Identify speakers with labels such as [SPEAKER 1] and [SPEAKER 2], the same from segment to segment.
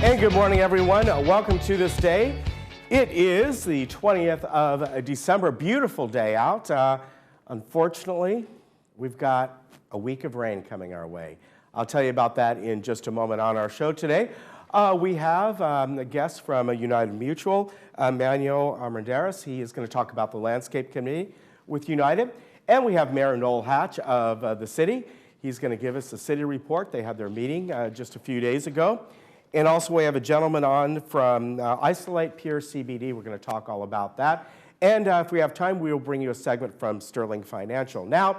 [SPEAKER 1] And good morning, everyone. Welcome to this day. It is the 20th of December. Beautiful day out. Unfortunately, we've got a week of rain coming our way. I'll tell you about that in just a moment on our show today. We have a guest from United Mutual, Manuel Armendariz. He is going to talk about the Landscape Committee with United. And we have Mayor Noel Hatch of the city. He's going to give us a city report. They had their meeting just a few days ago. And also we have a gentleman on from Isolate Pure CBD. We're going to talk all about that. And if we have time, we will bring you a segment from Sterling Financial. Now,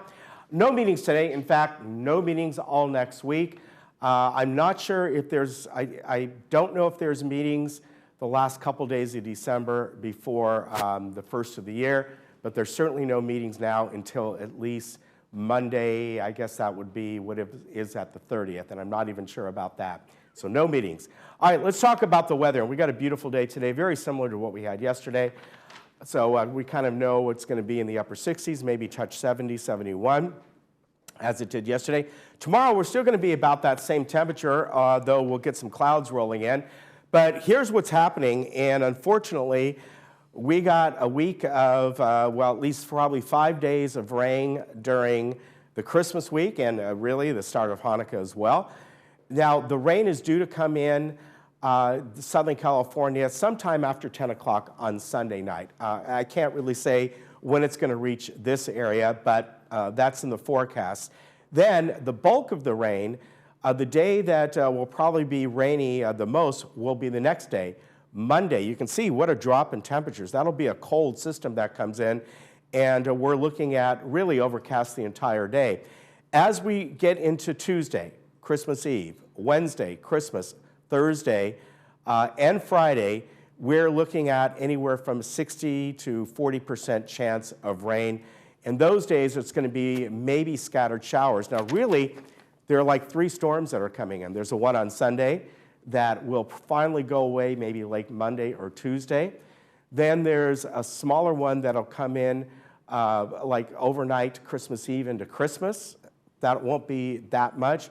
[SPEAKER 1] no meetings today. In fact, no meetings all next week. I'm not sure if there's, I don't know if there's meetings the last couple days of December before the first of the year, but there's certainly no meetings now until at least Monday. I guess that would be what it is at the 30th, and I'm not even sure about that. So no meetings. All right, let's talk about the weather. We got a beautiful day today, very similar to what we had yesterday. So we kind of know it's going to be in the upper 60s, maybe touch 70, 71, as it did yesterday. Tomorrow, we're still going to be about that same temperature, though we'll get some clouds rolling in. But here's what's happening, and unfortunately, we got a week of, well, at least probably 5 days of rain during the Christmas week and really the start of Hanukkah as well. Now, the rain is due to come in Southern California sometime after 10 o'clock on Sunday night. I can't really say when it's going to reach this area, but that's in the forecast. Then the bulk of the rain, the day that will probably be rainy the most will be the next day, Monday. You can see what a drop in temperatures. That'll be a cold system that comes in, and we're looking at really overcast the entire day. As we get into Tuesday, Christmas Eve, Wednesday, Christmas, Thursday, and Friday, we're looking at anywhere from 60 to 40% chance of rain. And those days, it's going to be maybe scattered showers. Now, really, there are like 3 storms that are coming in. There's a one on Sunday that will finally go away maybe late Monday or Tuesday. Then there's a smaller one that'll come in like overnight, Christmas Eve into Christmas. That won't be that much.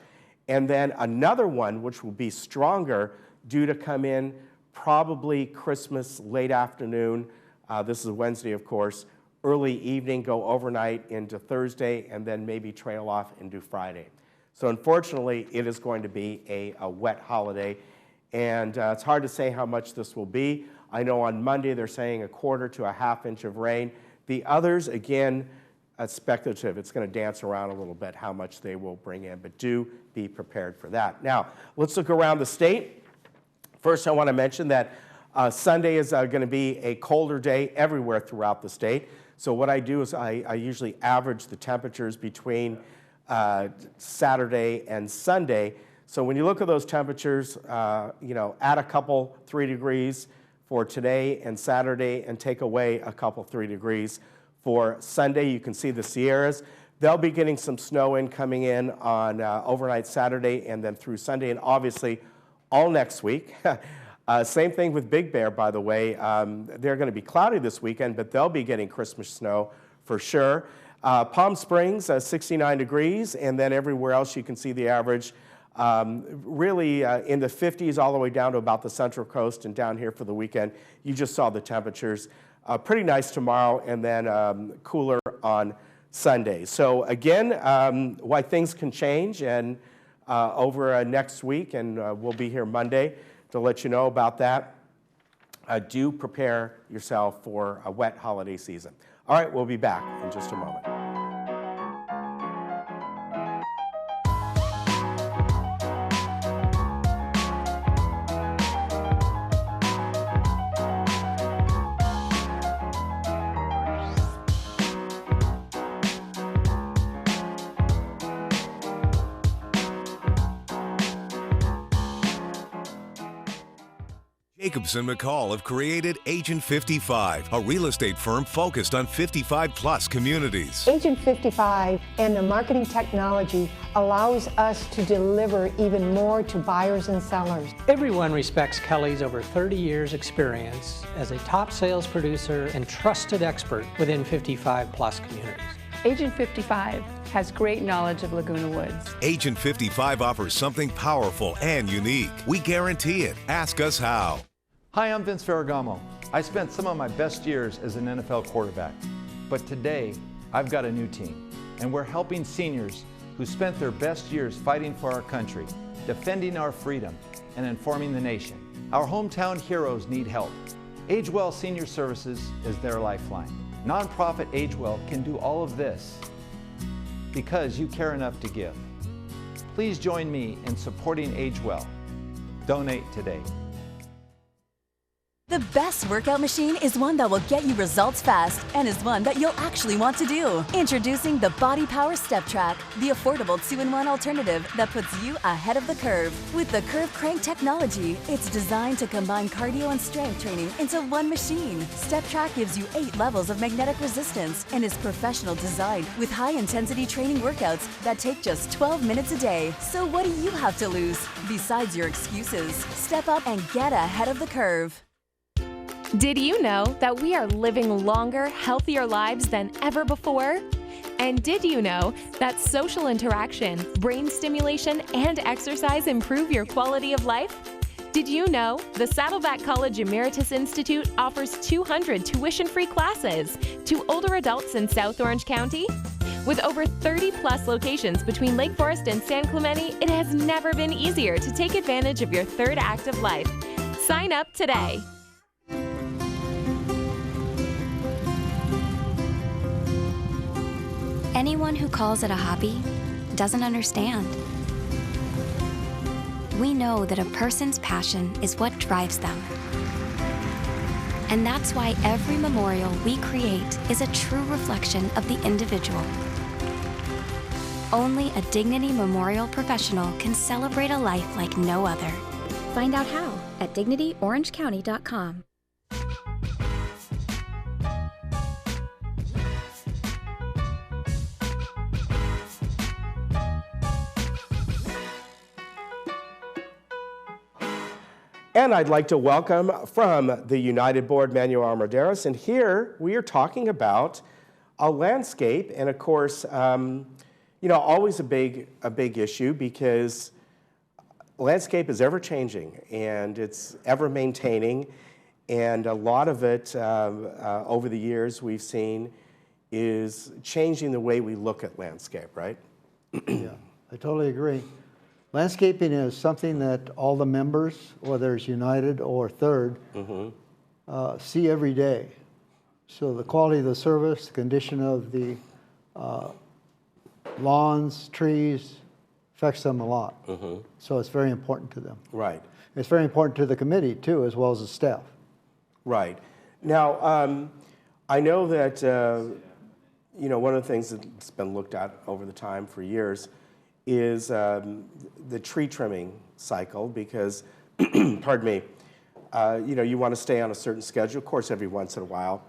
[SPEAKER 1] And then another one, which will be stronger, due to come in probably Christmas late afternoon. This is Wednesday, of course. Early evening, go overnight into Thursday, and then maybe trail off into Friday. So unfortunately, it is going to be a wet holiday. And it's hard to say how much this will be. I know on Monday they're saying 1/4 to 1/2 inch of rain. The others, again, speculative. It's going to dance around a little bit how much they will bring in, but do be prepared for that. Now, let's look around the state. First, I want to mention that Sunday is going to be a colder day everywhere throughout the state. So what I do is I usually average the temperatures between Saturday and Sunday. So when you look at those temperatures, you know, add a couple 3 degrees for today and Saturday and take away a couple 3 degrees for Sunday. You can see the Sierras. They'll be getting some snow coming in on overnight Saturday and then through Sunday, and obviously all next week. Same thing with Big Bear, by the way. They're going to be cloudy this weekend, but they'll be getting Christmas snow for sure. Palm Springs, 69 degrees, and then everywhere else you can see the average really in the 50s all the way down to about the Central Coast and down here for the weekend. You just saw the temperatures. Pretty nice tomorrow, and then cooler on Sunday. So again, why things can change and over next week, and we'll be here Monday to let you know about that. Do prepare yourself for a wet holiday season. All right, we'll be back in just a moment.
[SPEAKER 2] Jacobson McCall have created Agent 55, a real estate firm focused on 55-plus communities.
[SPEAKER 3] Agent 55 and the marketing technology allows us to deliver even more to buyers and sellers.
[SPEAKER 4] Everyone respects Kelly's over 30 years experience as a top sales producer and trusted expert within 55-plus communities.
[SPEAKER 5] Agent 55 has great knowledge of Laguna Woods.
[SPEAKER 2] Agent 55 offers something powerful and unique. We guarantee it. Ask us how.
[SPEAKER 6] Hi, I'm Vince Ferragamo. I spent some of my best years as an NFL quarterback, but today I've got a new team, and we're helping seniors who spent their best years fighting for our country, defending our freedom, and informing the nation. Our hometown heroes need help. AgeWell Senior Services is their lifeline. Nonprofit AgeWell can do all of this because you care enough to give. Please join me in supporting AgeWell. Donate today.
[SPEAKER 7] The best workout machine is one that will get you results fast and is one that you'll actually want to do. Introducing the Body Power Step Track, the affordable 2-in-1 alternative that puts you ahead of the curve. With the Curve Crank technology, it's designed to combine cardio and strength training into one machine. Step Track gives you 8 levels of magnetic resistance and is professional designed with high-intensity training workouts that take just 12 minutes a day. So what do you have to lose besides your excuses? Step up and get ahead of the curve.
[SPEAKER 8] Did you know that we are living longer, healthier lives than ever before? And did you know that social interaction, brain stimulation, and exercise improve your quality of life? Did you know the Saddleback College Emeritus Institute offers 200 tuition-free classes to older adults in South Orange County? With over 30-plus locations between Lake Forest and San Clemente, it has never been easier to take advantage of your third act of life. Sign up today.
[SPEAKER 9] Anyone who calls it a hobby doesn't understand. We know that a person's passion is what drives them. And that's why every memorial we create is a true reflection of the individual. Only a Dignity Memorial professional can celebrate a life like no other.
[SPEAKER 10] Find out how at dignityorangecounty.com.
[SPEAKER 1] And I'd like to welcome from the United Board, Manuel Armaderos. And here we are talking about a landscape, and of course, always a big issue because landscape is ever changing and it's ever maintaining, and a lot of it over the years we've seen is changing the way we look at landscape, right?
[SPEAKER 11] Yeah, I totally agree. Landscaping is something that all the members, whether it's United or Third, see every day. So the quality of the service, the condition of the lawns, trees, affects them a lot. So it's very important to them.
[SPEAKER 1] Right.
[SPEAKER 11] It's very important to the committee too, as well as the staff. Right.
[SPEAKER 1] Now, I know that, one of the things that's been looked at over the time for years is the tree trimming cycle because, pardon me, you want to stay on a certain schedule. Of course, every once in a while,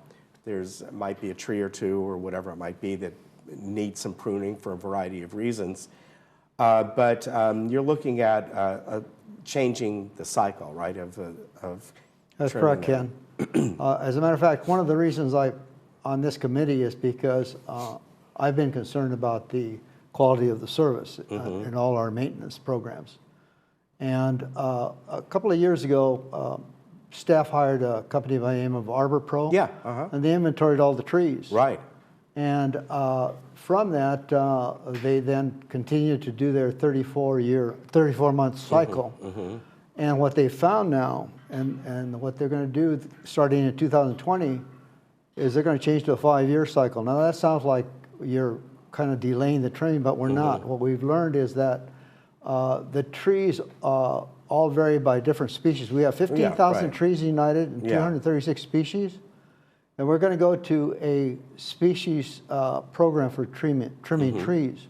[SPEAKER 1] might be a tree or two or whatever it might be that needs some pruning for a variety of reasons. But you're looking at changing the cycle, right, of
[SPEAKER 11] That's correct, Ken. As a matter of fact, one of the reasons I'm on this committee is because I've been concerned about the quality of the service in all our maintenance programs. And a couple of years ago, staff hired a company by the name of Arbor Pro.
[SPEAKER 1] Yeah.
[SPEAKER 11] And they inventoried all the trees.
[SPEAKER 1] Right.
[SPEAKER 11] And from that, they then continued to do their 34-month cycle. And what they found now, and what they're going to do starting in 2020, is they're going to change to a 5-year cycle. Now that sounds like you're kind of delaying the trimming, but we're not. What we've learned is that the trees all vary by different species. We have 15,000 trees united and 236 species. And we're going to go to a species program for trimming trees.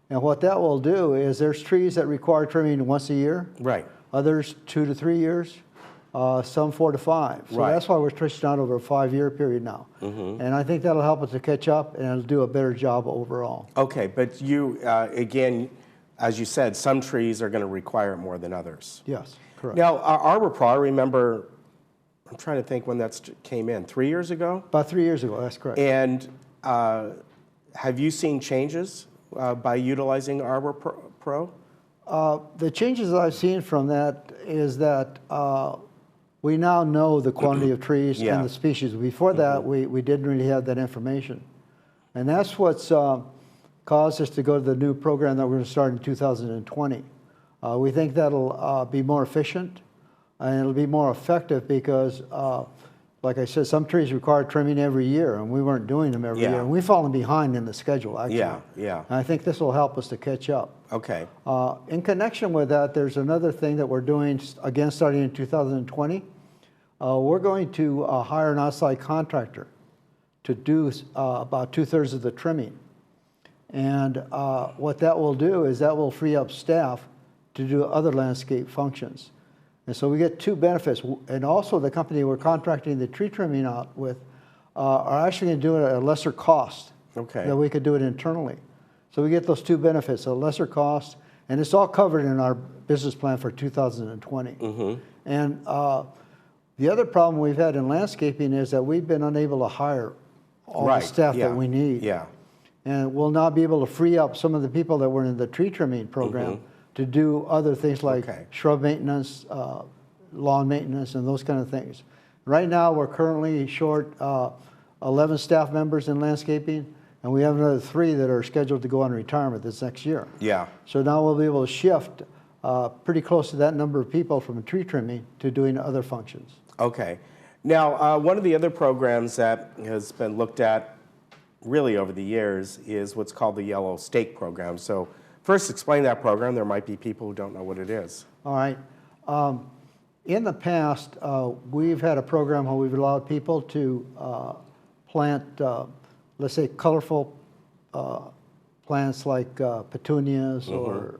[SPEAKER 11] And what that will do is there's trees that require trimming once a year.
[SPEAKER 1] Right.
[SPEAKER 11] Others 2 to 3 years. Some 4 to 5. So that's why we're stretching out over a 5-year period now. And I think that'll help us to catch up and it'll do a better job overall.
[SPEAKER 1] Okay, but you, again, as you said, some trees are going to require it more than others.
[SPEAKER 11] Yes, correct.
[SPEAKER 1] Now, Arbor Pro, I remember, I'm trying to think when that came in, 3 years ago?
[SPEAKER 11] About 3 years ago, that's correct.
[SPEAKER 1] And Have you seen changes by utilizing Arbor Pro?
[SPEAKER 11] The changes that I've seen from that is that we now know the quantity of trees and the species. Before that, we didn't really have that information. And that's what's caused us to go to the new program that we're going to start in 2020. We think that'll be more efficient and it'll be more effective because, like I said, some trees require trimming every year, and we weren't doing them every year. And we've fallen behind in the schedule, actually. And I think this will help us to catch up.
[SPEAKER 1] Okay.
[SPEAKER 11] In connection with that, there's another thing that we're doing, again, starting in 2020. We're going to hire an outside contractor to do about 2/3 of the trimming. And what that will do is that will free up staff to do other landscape functions. And so we get two benefits. And also the company we're contracting the tree trimming out with are actually going to do it at a lesser cost than we could do it internally. So we get those two benefits, a lesser cost, and it's all covered in our business plan for 2020. And the other problem we've had in landscaping is that we've been unable to hire all the staff that we need. And we'll now be able to free up some of the people that were in the tree trimming program to do other things like shrub maintenance, lawn maintenance, and those kind of things. Right now, we're currently short 11 staff members in landscaping, and we have another 3 that are scheduled to go on retirement this next year. So now we'll be able to shift pretty close to that number of people from tree trimming to doing other functions.
[SPEAKER 1] Okay. Now, one of the other programs that has been looked at really over the years is what's called the Yellow Stake program. So first, explain that program. There might be people who don't know what it is.
[SPEAKER 11] All right. In the past, we've had a program where we've allowed people to plant, let's say, colorful plants like petunias or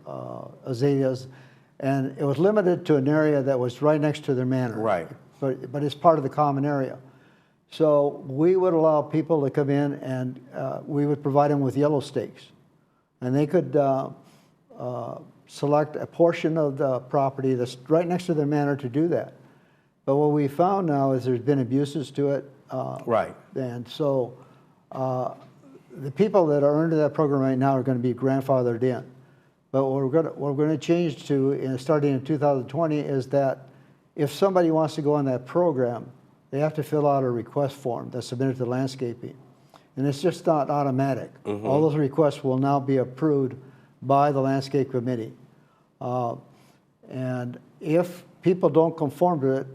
[SPEAKER 11] azaleas, and it was limited to an area that was right next to their manor. But it's part of the common area. So we would allow people to come in and we would provide them with yellow stakes. And they could select a portion of the property that's right next to their manor to do that. But what we found now is there's been abuses to it. And so the people that are under that program right now are going to be grandfathered in. But what we're going to change to, starting in 2020, is that if somebody wants to go on that program, they have to fill out a request form that's submitted to landscaping. And it's just not automatic. All those requests will now be approved by the landscape committee. And if people don't conform to it,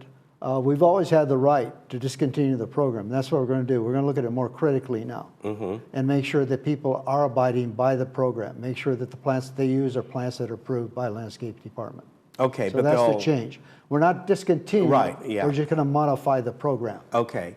[SPEAKER 11] we've always had the right to discontinue the program. That's what we're going to do. We're going to look at it more critically now and make sure that people are abiding by the program. Make sure that the plants that they use are plants that are approved by landscape department.
[SPEAKER 1] Okay,
[SPEAKER 11] so that's the change. We're not discontinuing. We're just going to modify the program.
[SPEAKER 1] Okay.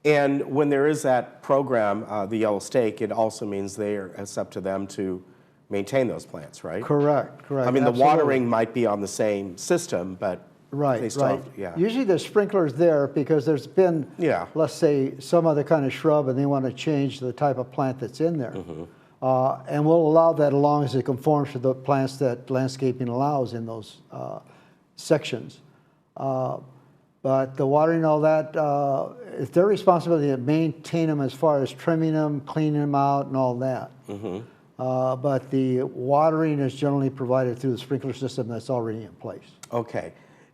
[SPEAKER 1] And when there is that program, the Yellow Stake, it also means it's up to them to maintain those plants, right?
[SPEAKER 11] Correct.
[SPEAKER 1] I mean, the watering might be on the same system, but they still have,
[SPEAKER 11] Usually there's sprinklers there because there's been, let's say, some other kind of shrub and they want to change the type of plant that's in there. And we'll allow that as long as it conforms to the plants that landscaping allows in those sections. But the watering and all that, it's their responsibility to maintain them as far as trimming them, cleaning them out, and all that. But the watering is generally provided through the sprinkler system that's already in place.
[SPEAKER 1] Okay.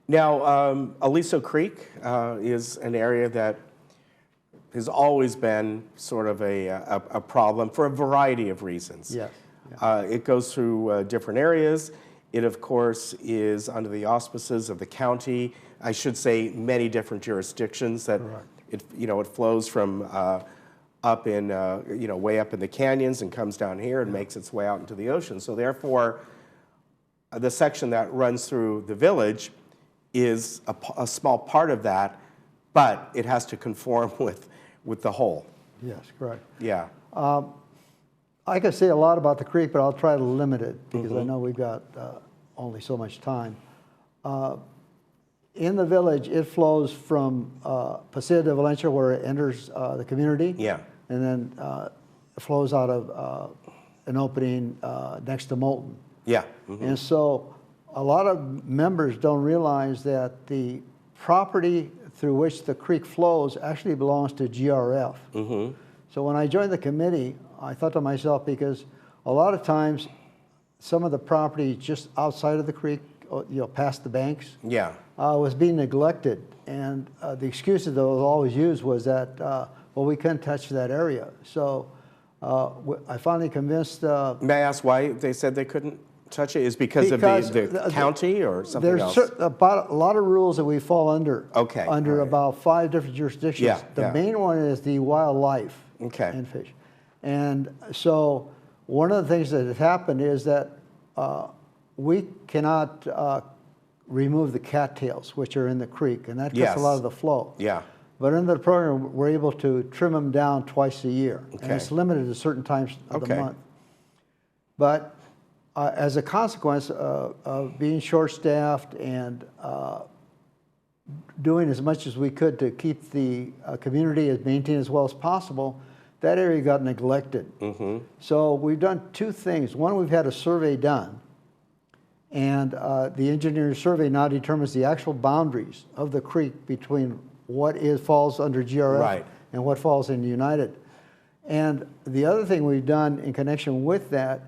[SPEAKER 1] Now, Aliso Creek is an area that has always been sort of a problem for a variety of reasons. It goes through different areas. It, of course, is under the auspices of the county. I should say many different jurisdictions that it flows from up in, way up in the canyons and comes down here and makes its way out into the ocean. So therefore, the section that runs through the village is a small part of that, but it has to conform with the whole.
[SPEAKER 11] Yes, correct.
[SPEAKER 1] Yeah.
[SPEAKER 11] I could say a lot about the creek, but I'll try to limit it because I know we've got only so much time. In the village, it flows from Paseo de Valencia, where it enters the community, and then it flows out of an opening next to Moulton. And so a lot of members don't realize that the property through which the creek flows actually belongs to GRF. So when I joined the committee, I thought to myself, because a lot of times some of the property just outside of the creek, past the banks, was being neglected. And the excuse that was always used was that, well, we couldn't touch that area. So I finally convinced...
[SPEAKER 1] May I ask why they said they couldn't touch it? Is because of the county or something else?
[SPEAKER 11] There's about a lot of rules that we fall under.
[SPEAKER 1] Okay.
[SPEAKER 11] Under about 5 different jurisdictions. The main one is the wildlife and fish. And so one of the things that has happened is that we cannot remove the cattails, which are in the creek, and that gets a lot of the flow. But under the program, we're able to trim them down twice a year, and it's limited to certain times of the month. But as a consequence of being short-staffed and doing as much as we could to keep the community as maintained as well as possible, that area got neglected. So we've done 2 things. One, we've had a survey done, and the engineering survey now determines the actual boundaries of the creek between what falls under GRF and what falls in United. And the other thing we've done in connection with that,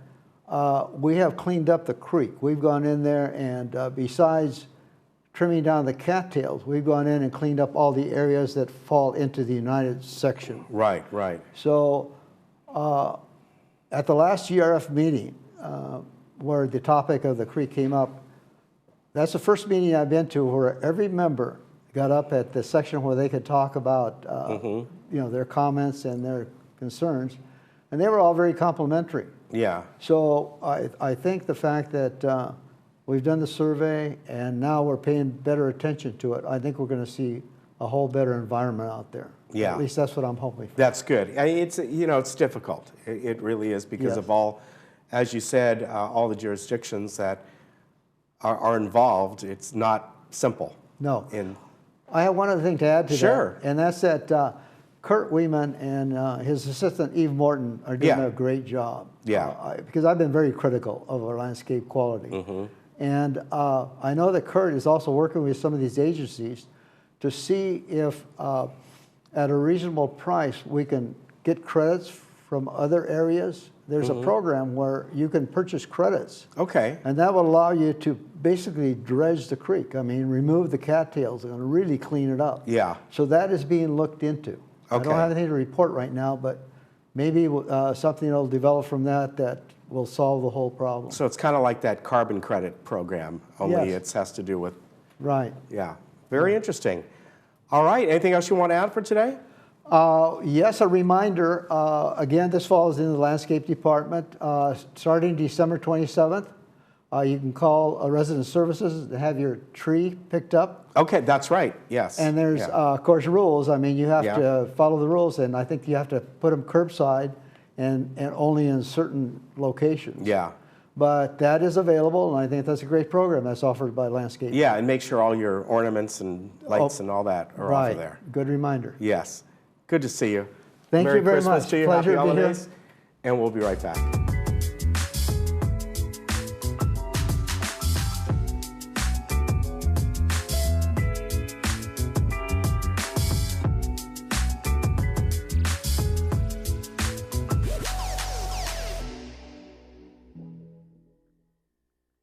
[SPEAKER 11] we have cleaned up the creek. We've gone in there and besides trimming down the cattails, we've gone in and cleaned up all the areas that fall into the United section.
[SPEAKER 1] Right.
[SPEAKER 11] So at the last GRF meeting, where the topic of the creek came up, that's the first meeting I've been to where every member got up at the section where they could talk about their comments and their concerns, and they were all very complimentary. So I think the fact that we've done the survey and now we're paying better attention to it, I think we're going to see a whole better environment out there. At least that's what I'm hoping for.
[SPEAKER 1] That's good. I mean, it's difficult. It really is because of all, as you said, all the jurisdictions that are involved. It's not simple.
[SPEAKER 11] No. I have one other thing to add to that, and that's that Kurt Weeman and his assistant Eve Morton are doing a great job. Because I've been very critical of our landscape quality. And I know that Kurt is also working with some of these agencies to see if at a reasonable price we can get credits from other areas. There's a program where you can purchase credits. And that will allow you to basically dredge the creek. I mean, remove the cattails and really clean it up. So that is being looked into. I don't have anything to report right now, but maybe something will develop from that will solve the whole problem.
[SPEAKER 1] So it's kind of like that carbon credit program, only it has to do with... Very interesting. All right, anything else you want to add for today?
[SPEAKER 11] Yes, a reminder, again, this falls in the landscape department. Starting December 27th, you can call resident services to have your tree picked up.
[SPEAKER 1] That's right, yes.
[SPEAKER 11] And there's, of course, rules. I mean, you have to follow the rules, and I think you have to put them curbside and only in certain locations. But that is available, and I think that's a great program that's offered by Landscape.
[SPEAKER 1] And make sure all your ornaments and lights and all that are off of there.
[SPEAKER 11] Good reminder.
[SPEAKER 1] Yes. Good to see you.
[SPEAKER 11] Thank you very much.
[SPEAKER 1] Merry Christmas to you. Happy holidays. And we'll be right back.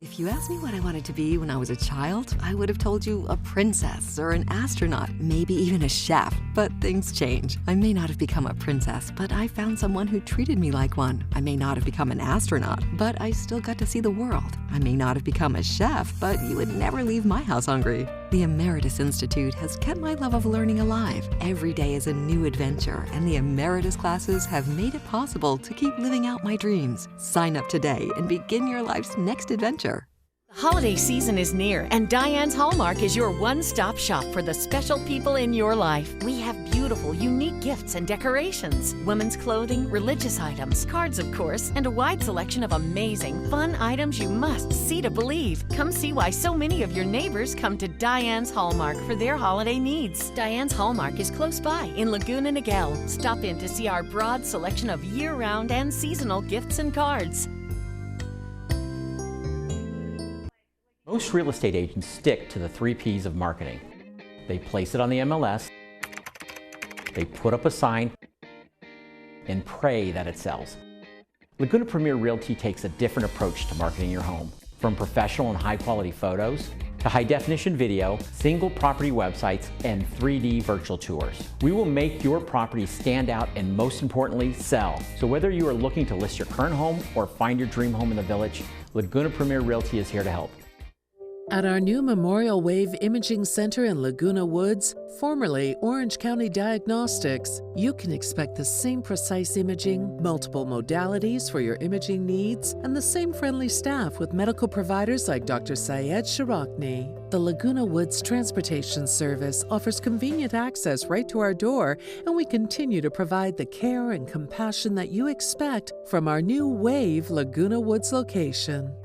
[SPEAKER 12] If you asked me what I wanted to be when I was a child, I would have told you a princess or an astronaut, maybe even a chef. But things change. I may not have become a princess, but I found someone who treated me like one. I may not have become an astronaut, but I still got to see the world. I may not have become a chef, but you would never leave my house hungry. The Emeritus Institute has kept my love of learning alive. Every day is a new adventure, and the Emeritus classes have made it possible to keep living out my dreams. Sign up today and begin your life's next adventure.
[SPEAKER 13] Holiday season is near, and Diane's Hallmark is your one-stop shop for the special people in your life. We have beautiful, unique gifts and decorations, women's clothing, religious items, cards of course, and a wide selection of amazing, fun items you must see to believe. Come see why so many of your neighbors come to Diane's Hallmark for their holiday needs. Diane's Hallmark is close by in Laguna Niguel. Stop in to see our broad selection of year-round and seasonal gifts and cards.
[SPEAKER 14] Most real estate agents stick to the 3 Ps of marketing. They place it on the MLS, they put up a sign, and pray that it sells. Laguna Premier Realty takes a different approach to marketing your home. From professional and high-quality photos to high-definition video, single property websites, and 3D virtual tours. We will make your property stand out and, most importantly, sell. So whether you are looking to list your current home or find your dream home in the Village, Laguna Premier Realty is here to help.
[SPEAKER 15] At our new Memorial Wave Imaging Center in Laguna Woods, formerly Orange County Diagnostics, you can expect the same precise imaging, multiple modalities for your imaging needs, and the same friendly staff with medical providers like Dr. Syed Sharakni. The Laguna Woods Transportation Service offers convenient access right to our door, and we continue to provide the care and compassion that you expect from our new Wave Laguna Woods location.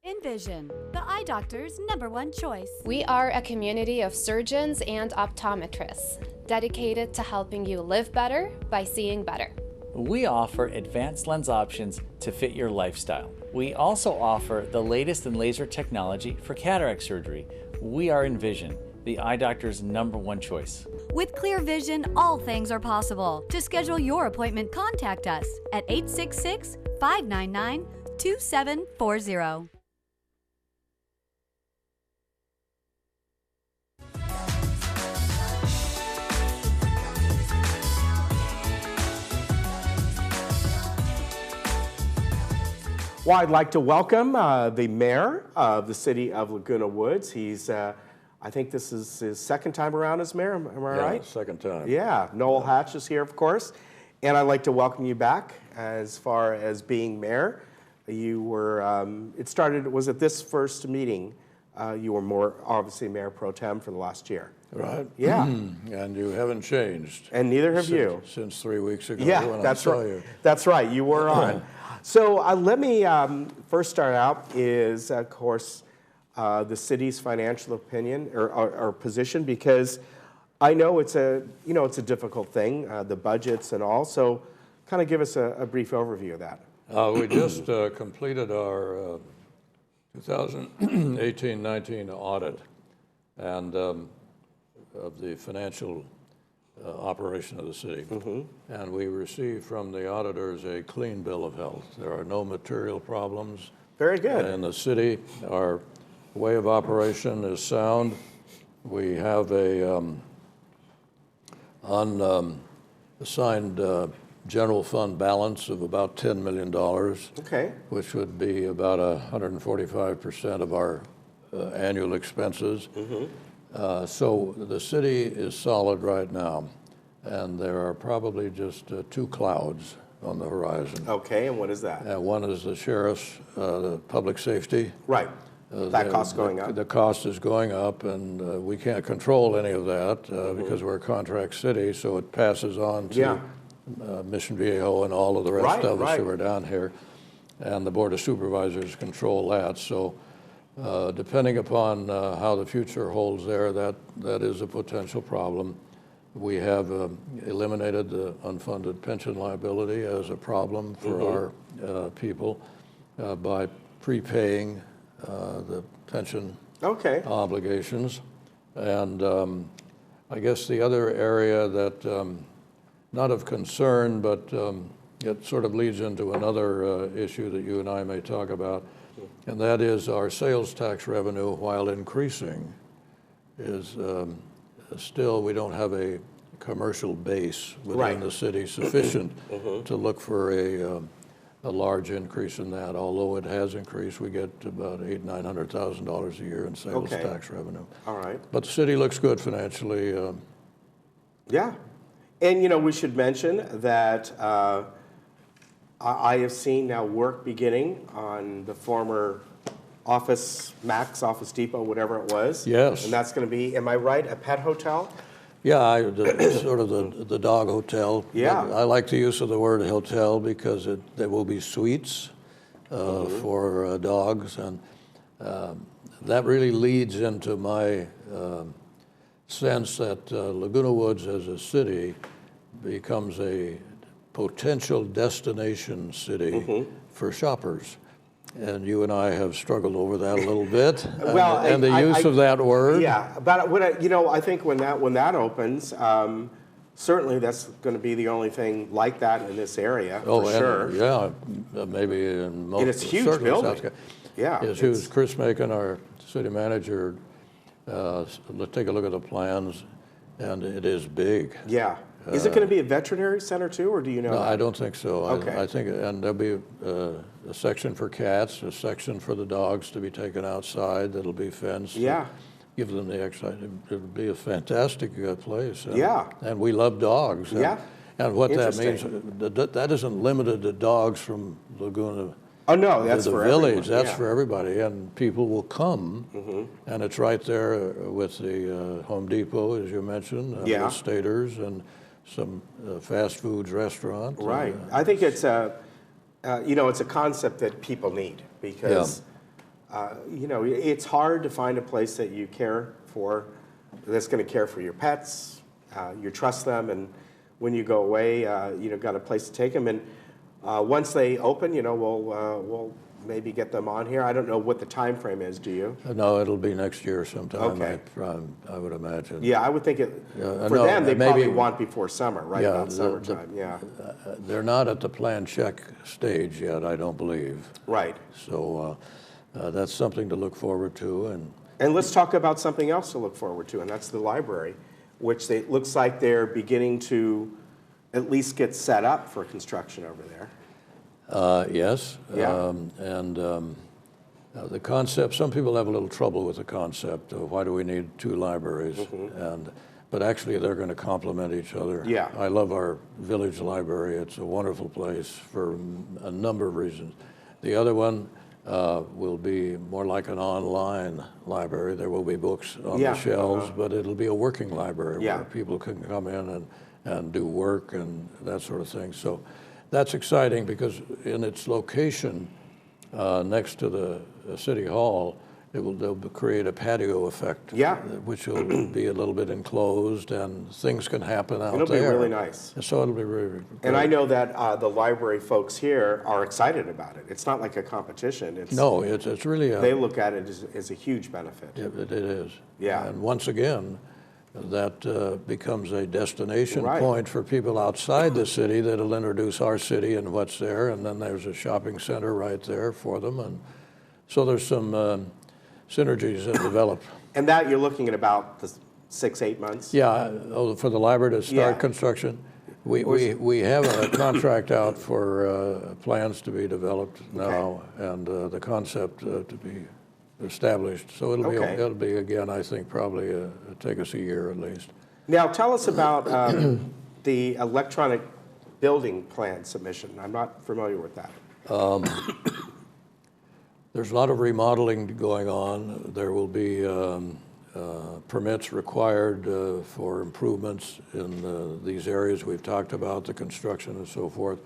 [SPEAKER 16] Envision, the eye doctor's #1 choice.
[SPEAKER 8] We are a community of surgeons and optometrists dedicated to helping you live better by seeing better.
[SPEAKER 17] We offer advanced lens options to fit your lifestyle. We also offer the latest in laser technology for cataract surgery. We are Envision, the eye doctor's #1 choice.
[SPEAKER 16] With clear vision, all things are possible. To schedule your appointment, contact us at 866-599-2740.
[SPEAKER 1] Well, I'd like to welcome the mayor of the city of Laguna Woods. He's, I think this is his second time around as mayor, am I right?
[SPEAKER 18] Second time.
[SPEAKER 1] Yeah, Noel Hatch is here, of course. And I'd like to welcome you back as far as being mayor. You were, it started, was it this first meeting? You were more, obviously, Mayor Pro Tem for the last year.
[SPEAKER 18] Right.
[SPEAKER 1] Yeah.
[SPEAKER 18] And you haven't changed.
[SPEAKER 1] And neither have you.
[SPEAKER 18] Since 3 weeks ago
[SPEAKER 1] Yeah,
[SPEAKER 18] when
[SPEAKER 1] that's
[SPEAKER 18] I saw
[SPEAKER 1] right.
[SPEAKER 18] you.
[SPEAKER 1] That's right, you were on. So let me first start out is, of course, the city's financial opinion or position, because I know it's a difficult thing, the budgets and all. So kind of give us a brief overview of that.
[SPEAKER 18] We just completed our 2018-19 audit and of the financial operation of the city. And we received from the auditors a clean bill of health. There are no material problems.
[SPEAKER 1] Very good.
[SPEAKER 18] In the city, our way of operation is sound. We have a unassigned general fund balance of about $10 million,
[SPEAKER 1] okay,
[SPEAKER 18] which would be about 145% of our annual expenses. So the city is solid right now, and there are probably just 2 clouds on the horizon.
[SPEAKER 1] Okay, and what is that?
[SPEAKER 18] One is the sheriff's, the public safety.
[SPEAKER 1] Right. That cost going up.
[SPEAKER 18] The cost is going up, and we can't control any of that because we're a contract city, so it passes on to Mission Viejo and all of the rest of us who are down here, and the Board of Supervisors control that. So depending upon how the future holds there, that is a potential problem. We have eliminated the unfunded pension liability as a problem for our people by prepaying the pension obligations. And I guess the other area that, not of concern, but it sort of leads into another issue that you and I may talk about, and that is our sales tax revenue, while increasing, is still, we don't have a commercial base within the city sufficient to look for a large increase in that. Although it has increased, we get about $800,000–900,000 a year in sales tax revenue.
[SPEAKER 1] All right.
[SPEAKER 18] But the city looks good financially.
[SPEAKER 1] Yeah. And, we should mention that I have seen now work beginning on the former Office Max, Office Depot, whatever it was.
[SPEAKER 18] Yes.
[SPEAKER 1] And that's going to be, am I right, a pet hotel?
[SPEAKER 18] Yeah, sort of the dog hotel.
[SPEAKER 1] Yeah.
[SPEAKER 18] I like the use of the word hotel because there will be suites for dogs, and that really leads into my sense that Laguna Woods as a city becomes a potential destination city for shoppers. And you and I have struggled over that a little bit, the use of that word.
[SPEAKER 1] Yeah, but I think when that opens, certainly that's going to be the only thing like that in this area,
[SPEAKER 18] Oh,
[SPEAKER 1] for sure.
[SPEAKER 18] Yeah, maybe in most.
[SPEAKER 1] And it's huge
[SPEAKER 18] certainly
[SPEAKER 1] building.
[SPEAKER 18] South
[SPEAKER 1] Yeah.
[SPEAKER 18] It's huge. Chris Macon, our city manager, let's take a look at the plans, and it is big.
[SPEAKER 1] Yeah. Is it going to be a veterinary center too, or do you know?
[SPEAKER 18] No,
[SPEAKER 1] that?
[SPEAKER 18] I don't think so.
[SPEAKER 1] Okay.
[SPEAKER 18] I think, and there'll be a section for cats, a section for the dogs to be taken outside that'll be fenced.
[SPEAKER 1] Yeah.
[SPEAKER 18] Give them the exercise. It'll be a fantastic place. And,
[SPEAKER 1] Yeah.
[SPEAKER 18] And we love dogs.
[SPEAKER 1] Yeah.
[SPEAKER 18] And what that means,
[SPEAKER 1] Interesting.
[SPEAKER 18] that isn't limited to dogs from Laguna.
[SPEAKER 1] Oh no, that's
[SPEAKER 18] the
[SPEAKER 1] for
[SPEAKER 18] village.
[SPEAKER 1] everyone.
[SPEAKER 18] That's
[SPEAKER 1] Yeah.
[SPEAKER 18] for everybody, and people will come. And it's right there with the Home Depot, as you mentioned,
[SPEAKER 1] Yeah.
[SPEAKER 18] with Staters and some fast foods restaurant.
[SPEAKER 1] Right. I think it's it's a concept that people need because, it's hard to find a place that you care for, that's going to care for your pets. You trust them, and when you go away, got a place to take them. And once they open, we'll maybe get them on here. I don't know what the time frame is. Do you?
[SPEAKER 18] No, it'll be next year sometime.
[SPEAKER 1] Okay.
[SPEAKER 18] I would imagine.
[SPEAKER 1] Yeah, I would think for them they probably want before summer, right?
[SPEAKER 18] Yeah,
[SPEAKER 1] About summertime. Yeah.
[SPEAKER 18] They're not at the plan check stage yet, I don't believe.
[SPEAKER 1] Right.
[SPEAKER 18] So that's something to look forward to.
[SPEAKER 1] And let's talk about something else to look forward to, and that's the library, which looks like they're beginning to at least get set up for construction over there.
[SPEAKER 18] Yes.
[SPEAKER 1] Yeah.
[SPEAKER 18] The concept, some people have a little trouble with the concept of why do we need two libraries? But actually they're going to complement each other.
[SPEAKER 1] Yeah.
[SPEAKER 18] I love our village library. It's a wonderful place for a number of reasons. The other one will be more like an online library. There will be books on the shelves, but it'll be a working library where people can come in and do work and that sort of thing. So that's exciting because in its location next to the City Hall, they'll create a patio effect, which will be a little bit enclosed, and things can happen out there.
[SPEAKER 1] It'll be really nice.
[SPEAKER 18] So it'll be really great.
[SPEAKER 1] And I know that the library folks here are excited about it. It's not like a competition.
[SPEAKER 18] It's really
[SPEAKER 1] they look at it as a huge benefit.
[SPEAKER 18] It is.
[SPEAKER 1] Yeah.
[SPEAKER 18] And once again, that becomes a destination point for people outside the city that'll introduce our city and what's there, and then there's a shopping center right there for them, and so there's some synergies that develop.
[SPEAKER 1] And that you're looking at about 6-8 months?
[SPEAKER 18] Yeah, for the library to start construction. We have a contract out for plans to be developed now, and the concept to be established. So it'll be again, I think, probably take us a year at least.
[SPEAKER 1] Now tell us about the electronic building plan submission. I'm not familiar with that.
[SPEAKER 18] There's a lot of remodeling going on. There will be permits required for improvements in these areas we've talked about, the construction and so forth.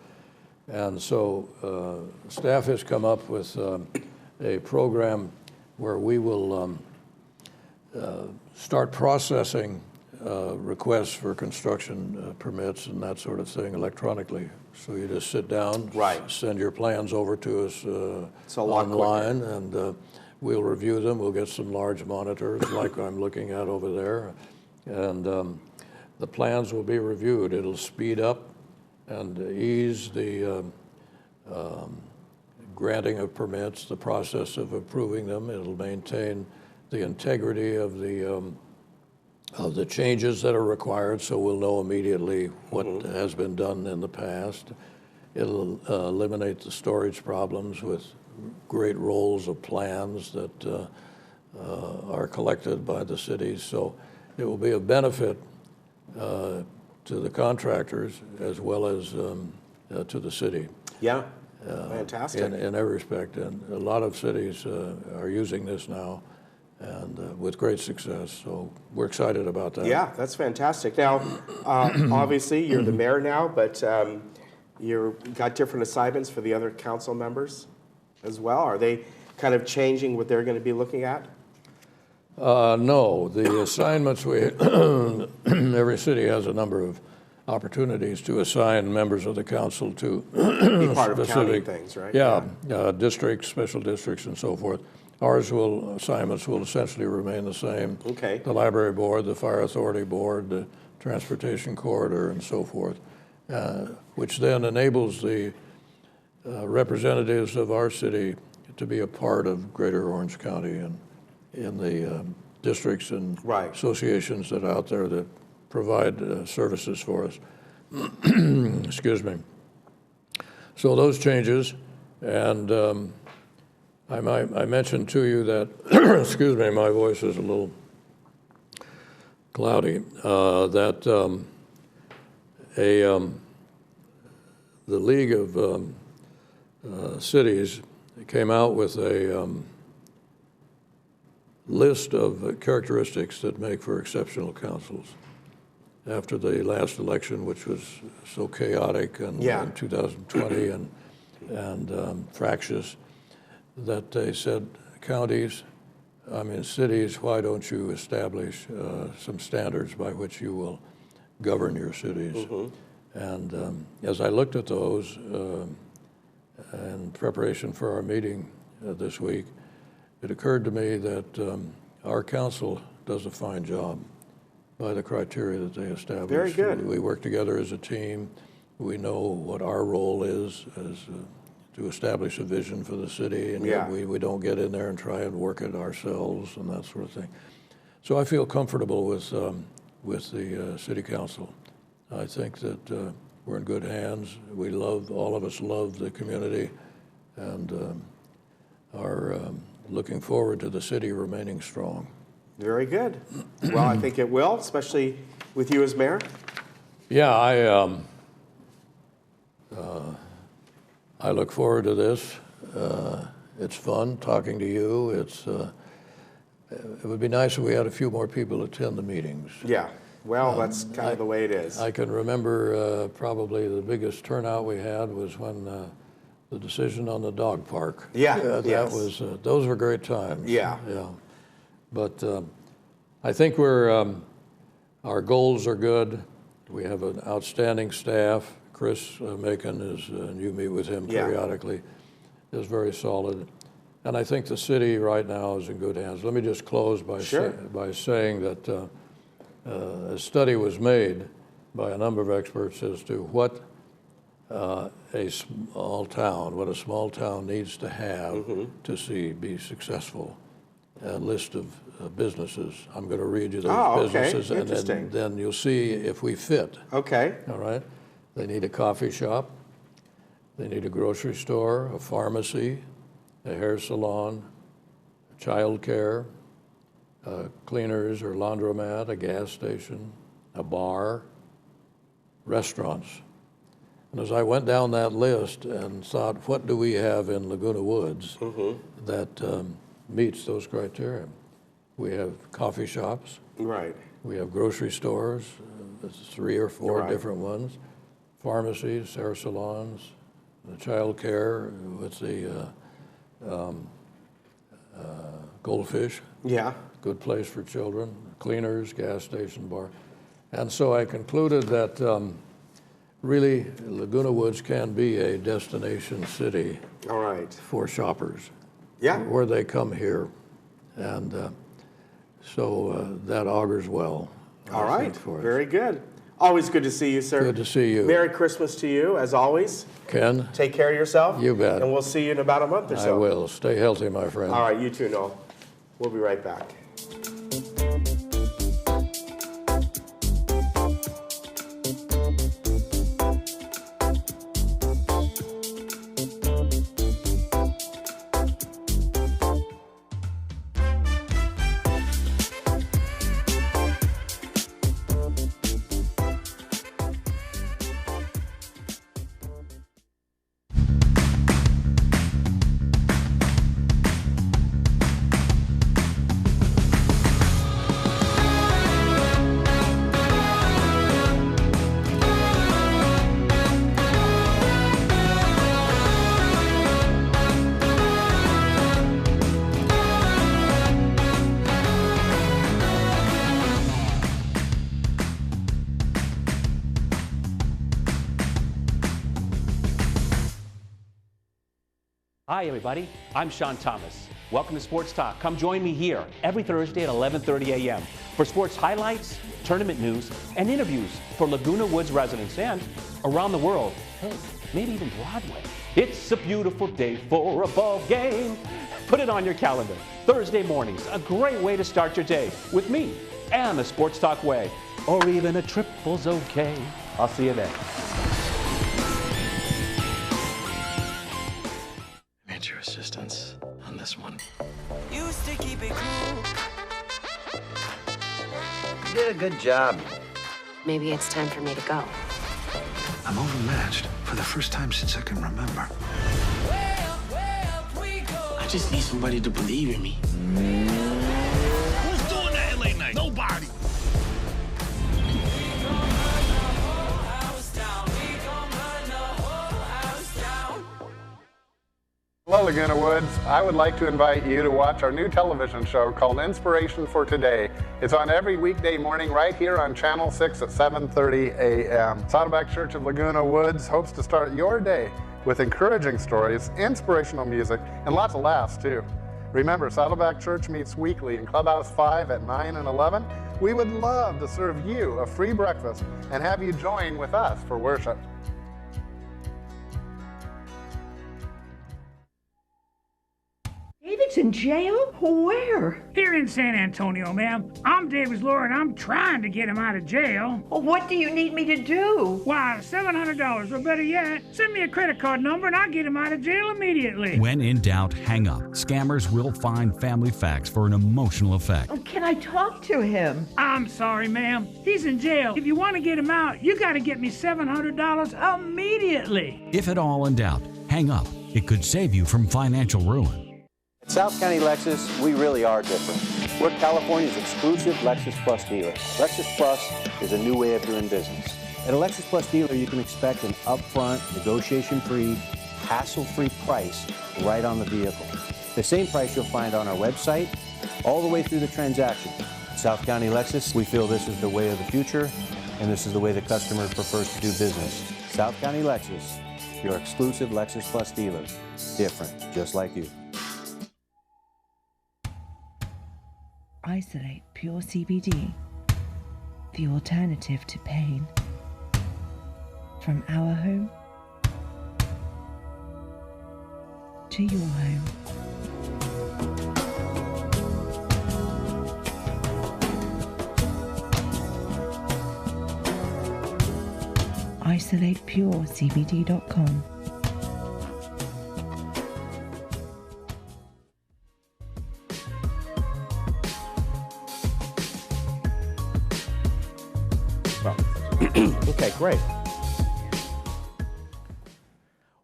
[SPEAKER 18] And so staff has come up with a program where we will start processing requests for construction permits and that sort of thing electronically. So you just sit down, send your plans over to us online, and we'll review them. We'll get some large monitors like I'm looking at over there, and the plans will be reviewed. It'll speed up and ease the granting of permits, the process of approving them. It'll maintain the integrity of the changes that are required, so we'll know immediately what has been done in the past. It'll eliminate the storage problems with great rolls of plans that are collected by the cities. So it will be a benefit to the contractors as well as to the city.
[SPEAKER 1] Yeah, fantastic.
[SPEAKER 18] In every respect, and a lot of cities are using this now, and with great success. So we're excited about that.
[SPEAKER 1] Yeah, that's fantastic. Now, obviously, you're the mayor now, but you've got different assignments for the other council members as well. Are they kind of changing what they're going to be looking at?
[SPEAKER 18] No, the assignments every city has a number of opportunities to assign members of the council to
[SPEAKER 1] be part of county things, right?
[SPEAKER 18] Yeah, districts, special districts, and so forth. Assignments will essentially remain the same.
[SPEAKER 1] Okay.
[SPEAKER 18] The library board, the fire authority board, the transportation corridor and so forth, which then enables the representatives of our city to be a part of Greater Orange County and in the districts and associations that are out there that provide services for us. Excuse me. So those changes, and I mentioned to you that, excuse me, my voice is a little cloudy, that the League of Cities came out with a list of characteristics that make for exceptional councils. After the last election, which was so chaotic and in 2020 and fractious, that they said, cities, why don't you establish some standards by which you will govern your cities? Mm-hmm. And as I looked at those in preparation for our meeting this week, it occurred to me that our council does a fine job by the criteria that they establish.
[SPEAKER 1] Very good.
[SPEAKER 18] We work together as a team. We know what our role is as to establish a vision for the city, and we don't get in there and try and work it ourselves and that sort of thing. So I feel comfortable with the city council. I think that we're in good hands. All of us love the community, and are looking forward to the city remaining strong.
[SPEAKER 1] Very good. Well, I think it will, especially with you as mayor.
[SPEAKER 18] Yeah, I look forward to this. It's fun talking to you. It would be nice if we had a few more people attend the meetings.
[SPEAKER 1] Yeah, well, that's kind of the way it is.
[SPEAKER 18] I can remember probably the biggest turnout we had was when the decision on the dog park.
[SPEAKER 1] Yeah,
[SPEAKER 18] that was. Those were great times.
[SPEAKER 1] Yeah.
[SPEAKER 18] But I think our goals are good. We have an outstanding staff. Chris Macon is, and you meet with him periodically, is very solid. And I think the city right now is in good hands. Let me just close by saying that a study was made by a number of experts as to what a small town needs to have to be successful. A list of businesses. I'm going to read you those businesses, and then you'll see if we fit.
[SPEAKER 1] Okay.
[SPEAKER 18] All right. They need a coffee shop. They need a grocery store, a pharmacy, a hair salon, child care, cleaners or laundromat, a gas station, a bar, restaurants. And as I went down that list and thought, what do we have in Laguna Woods that meets those criteria? We have coffee shops.
[SPEAKER 1] Right.
[SPEAKER 18] We have grocery stores, 3 or 4 different ones. Pharmacies, hair salons, the child care with the Goldfish.
[SPEAKER 1] Yeah.
[SPEAKER 18] Good place for children. Cleaners, gas station, bar. And so I concluded that really Laguna Woods can be a destination city for shoppers.
[SPEAKER 1] Yeah.
[SPEAKER 18] Where they come here. And so that augurs well.
[SPEAKER 1] All right. Very good. Always good to see you, sir.
[SPEAKER 18] Good to see you.
[SPEAKER 1] Merry Christmas to you, as always.
[SPEAKER 18] Ken.
[SPEAKER 1] Take care of yourself.
[SPEAKER 18] You bet.
[SPEAKER 1] And we'll see you in about a month or so.
[SPEAKER 18] I will. Stay healthy, my friend.
[SPEAKER 1] All right, you too, Noel. We'll be right back.
[SPEAKER 19] Hi, everybody. I'm Sean Thomas. Welcome to Sports Talk. Come join me here every Thursday at 11:30 a.m. for sports highlights, tournament news, and interviews for Laguna Woods residents and around the world. Hey, maybe even Broadway. It's a beautiful day for a ball game. Put it on your calendar. Thursday mornings, a great way to start your day with me and the Sports Talk way. Or even a triple's okay. I'll see you there.
[SPEAKER 20] I need your assistance on this one.
[SPEAKER 21] Used to keep it cool.
[SPEAKER 22] You did a good job.
[SPEAKER 23] Maybe it's time for me to go.
[SPEAKER 20] I'm overmatched for the first time since I can remember.
[SPEAKER 21] I just need somebody to believe in me.
[SPEAKER 20] Who's doing that late night? Nobody.
[SPEAKER 24] Hello, Laguna Woods. I would like to invite you to watch our new television show called Inspiration for Today. It's on every weekday morning right here on Channel 6 at 7:30 a.m. Saddleback Church of Laguna Woods hopes to start your day with encouraging stories, inspirational music, and lots of laughs, too. Remember, Saddleback Church meets weekly in Clubhouse 5 at 9 and 11. We would love to serve you a free breakfast and have you join with us for worship.
[SPEAKER 25] David's in jail? Where?
[SPEAKER 26] Here in San Antonio, ma'am. I'm David's lawyer, and I'm trying to get him out of jail.
[SPEAKER 25] Well, what do you need me to do?
[SPEAKER 26] Why, $700, or better yet, send me a credit card number and I'll get him out of jail immediately.
[SPEAKER 27] When in doubt, hang up. Scammers will find family facts for an emotional effect.
[SPEAKER 25] Oh, can I talk to him?
[SPEAKER 26] I'm sorry, ma'am. He's in jail. If you want to get him out, you got to get me $700 immediately.
[SPEAKER 27] If at all in doubt, hang up. It could save you from financial ruin.
[SPEAKER 28] At South County Lexus, we really are different. We're California's exclusive Lexus Plus dealer. Lexus Plus is a new way of doing business. At a Lexus Plus dealer, you can expect an upfront, negotiation-free, hassle-free price right on the vehicle. The same price you'll find on our website, all the way through the transaction. At South County Lexus, we feel this is the way of the future, and this is the way the customer prefers to do business. South County Lexus, your exclusive Lexus Plus dealer. Different, just like you.
[SPEAKER 29] Isolate Pure CBD, the alternative to pain. From our home to your home. IsolatePureCBD.com.
[SPEAKER 1] Okay, great.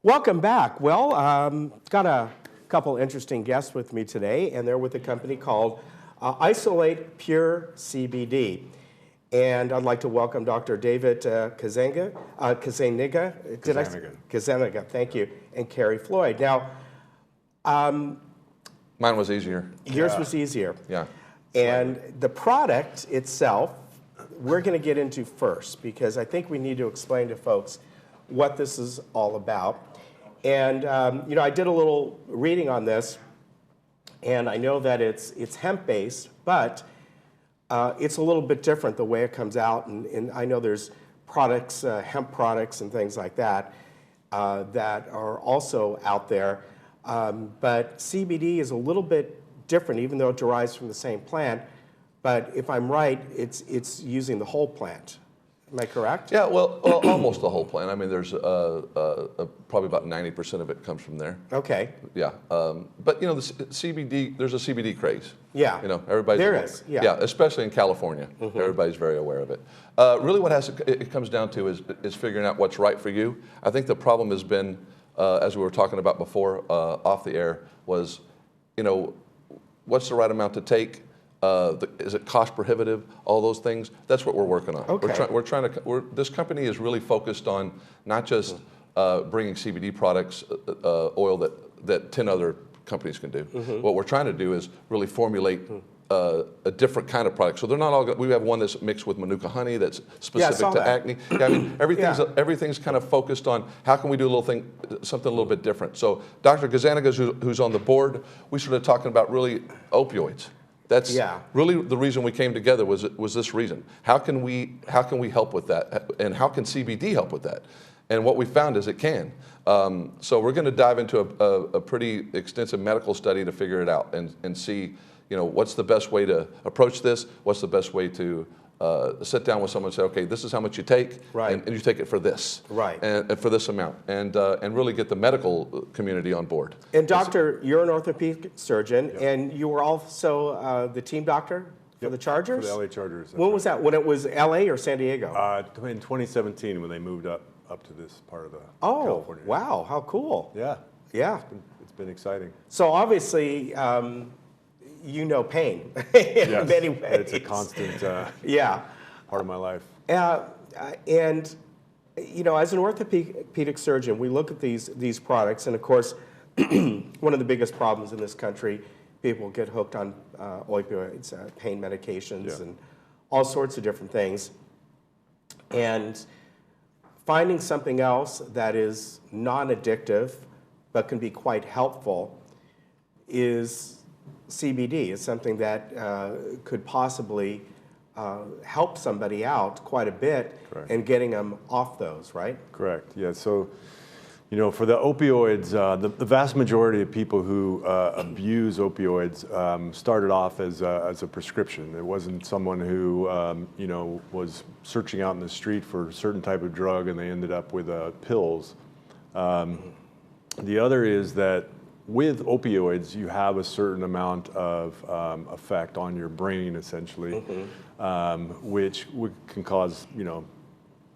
[SPEAKER 1] Welcome back. Well, got a couple interesting guests with me today, and they're with a company called Isolate Pure CBD. And I'd like to welcome Dr. David Kazaniga, thank you, and Carrie Floyd. Now,
[SPEAKER 30] mine was easier.
[SPEAKER 1] Yours was easier.
[SPEAKER 30] Yeah.
[SPEAKER 1] And the product itself, we're going to get into first, because I think we need to explain to folks what this is all about. And you know, I did a little reading on this, and I know that it's hemp-based, but it's a little bit different the way it comes out. And I know there's products, hemp products and things like that, that are also out there. But CBD is a little bit different, even though it derives from the same plant. But if I'm right, it's using the whole plant. Am I correct?
[SPEAKER 30] Yeah, well, almost the whole plant. I mean, there's probably about 90% of it comes from there.
[SPEAKER 1] Okay.
[SPEAKER 30] Yeah, but you know, the CBD, there's a CBD craze.
[SPEAKER 1] Yeah.
[SPEAKER 30] You know, everybody's
[SPEAKER 1] there
[SPEAKER 30] aware.
[SPEAKER 1] is. Yeah.
[SPEAKER 30] Yeah, especially in California, everybody's very aware of it. Really, what it comes down to is figuring out what's right for you. I think the problem has been, as we were talking about before, off the air, was, you know, what's the right amount to take? Is it cost prohibitive? All those things. That's what we're working on.
[SPEAKER 1] Okay.
[SPEAKER 30] This company is really focused on not just bringing CBD products, oil that 10 other companies can do. What we're trying to do is really formulate a different kind of product. So they're not all. We have one that's mixed with Manuka honey that's specific to acne. Yeah, I mean, everything's kind of focused on how can we do something a little bit different. So Dr. Gazaniga, who's on the board, we started talking about really opioids. That's really the reason we came together was this reason. How can we help with that, and how can CBD help with that? And what we found is it can. So we're going to dive into a pretty extensive medical study to figure it out and see, what's the best way to approach this? What's the best way to sit down with someone and say, okay, this is how much you take, and you take it for this, and for this amount, and really get the medical community on board.
[SPEAKER 1] And doctor, you're an orthopedic surgeon, and you were also the team doctor for the Chargers?
[SPEAKER 2] For the LA Chargers.
[SPEAKER 1] When was that? When it was LA or San Diego?
[SPEAKER 2] In 2017, when they moved up to this part of the California.
[SPEAKER 1] Wow, how cool.
[SPEAKER 2] Yeah.
[SPEAKER 1] Yeah.
[SPEAKER 2] It's been exciting.
[SPEAKER 1] So obviously, pain in many ways.
[SPEAKER 2] It's a constant part of my life.
[SPEAKER 1] And as an orthopedic surgeon, we look at these products, and of course, one of the biggest problems in this country, people get hooked on opioids, pain medications, and all sorts of different things. And finding something else that is non-addictive but can be quite helpful is CBD. It's something that could possibly help somebody out quite a bit in getting them off those, right?
[SPEAKER 2] Correct, yeah. So, for the opioids, the vast majority of people who abuse opioids started off as a prescription. It wasn't someone who, was searching out in the street for a certain type of drug and they ended up with pills. The other is that with opioids, you have a certain amount of effect on your brain, essentially, which can cause,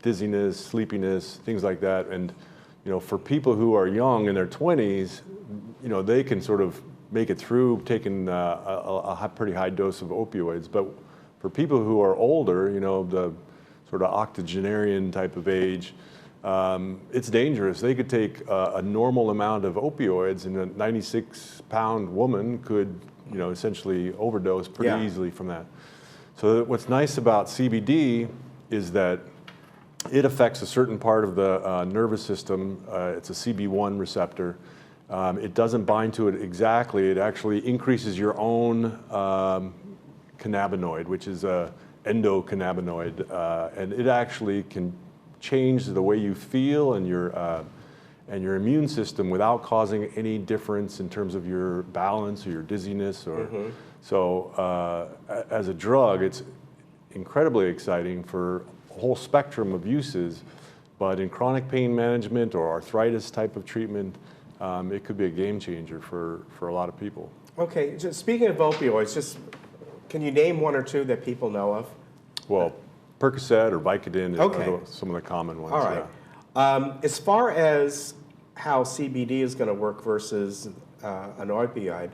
[SPEAKER 2] dizziness, sleepiness, things like that. And for people who are young in their 20s, they can sort of make it through taking a pretty high dose of opioids. But for people who are older, the sort of octogenarian type of age, it's dangerous. They could take a normal amount of opioids, and a 96-pound woman could, essentially overdose pretty easily from that. So what's nice about CBD is that it affects a certain part of the nervous system. It's a CB1 receptor. It doesn't bind to it exactly. It actually increases your own cannabinoid, which is a endocannabinoid, and it actually can change the way you feel and your immune system without causing any difference in terms of your balance or your dizziness. So as a drug, it's incredibly exciting for a whole spectrum of uses, but in chronic pain management or arthritis type of treatment, it could be a game changer for a lot of people.
[SPEAKER 1] Okay, just speaking of opioids, can you name one or two that people know of?
[SPEAKER 2] Well, Percocet or Vicodin are some of the common ones.
[SPEAKER 1] All right. As far as how CBD is going to work versus an opioid,